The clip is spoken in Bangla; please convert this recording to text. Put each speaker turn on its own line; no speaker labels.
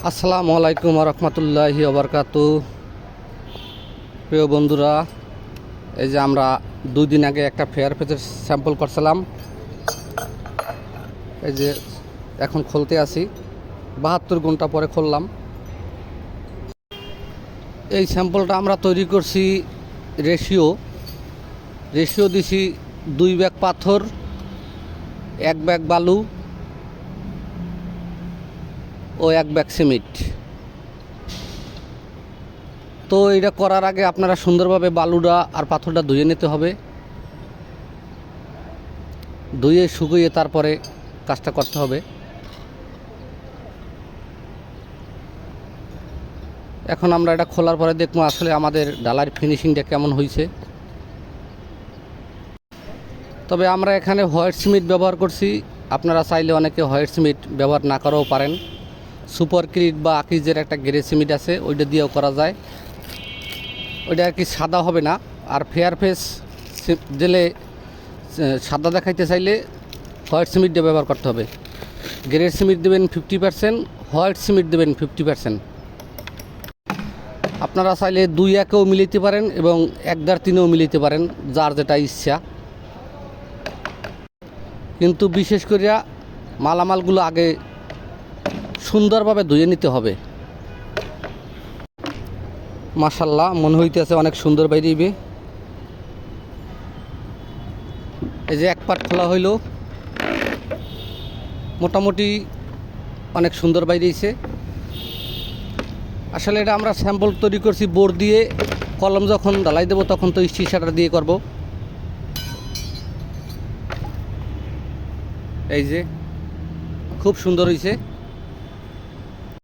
আসসালামু আলাইকুম রহমতুল্লাহি ওবরকাতু। প্রিয় বন্ধুরা, এই যে আমরা 2 দিন আগে একটা ফেয়ার পেজের স্যাম্পল করছিলাম। এই যে এখন খুলতে আসি, 72 ঘন্টা পরে খুললাম। এই স্যাম্পলটা আমরা তৈরি করছি রেশিও দিছি 2 ব্যাগ পাথর, 1 ব্যাগ বালু ও 1 ব্যাগ সিমেন্ট। তো এটা করার আগে আপনারা সুন্দরভাবে বালুটা আর পাথরটা ধুয়ে নিতে হবে। ধুয়ে শুকিয়ে তারপরে কাজটা করতে হবে। এখন আমরা এটা খোলার পরে দেখবো আসলে আমাদের ডালার ফিনিশিংটা কেমন হয়েছে। তবে আমরা এখানে হোয়াইট সিমেন্ট ব্যবহার করছি, আপনারা চাইলে অনেকে হোয়াইট সিমেন্ট ব্যবহার না করেও পারেন। সুপার ক্রিট বা আকিজের একটা গ্রে সিমেন্ট আছে, ওইটা দিয়েও করা যায়। ওইটা আর কি সাদা হবে না। আর ফেয়ার ফেস দিলে সাদা দেখাইতে চাইলে হোয়াইট সিমেন্টটা ব্যবহার করতে হবে। গ্রে সিমেন্ট দেবেন 50%, হোয়াইট সিমেন্ট দেবেন 50%। আপনারা চাইলে 2-1-এও মিলাইতে পারেন এবং 1-3-এও মিলাইতে পারেন, যার যেটা ইচ্ছা। কিন্তু বিশেষ করিয়া মালামালগুলো আগে সুন্দরভাবে ধুয়ে নিতে হবে। মাশাল্লাহ, মনে হইতেছে অনেক সুন্দর বাইরেইবে। এই যে এক পাট খোলা হইল, মোটামুটি অনেক সুন্দর বাইরেছে। আসলে এটা আমরা স্যাম্পল তৈরি করছি বোর্ড দিয়ে, কলম যখন ঢালাই দেবো তখন তো সিসাটা দিয়ে করব। এই যে খুব সুন্দর হয়েছে।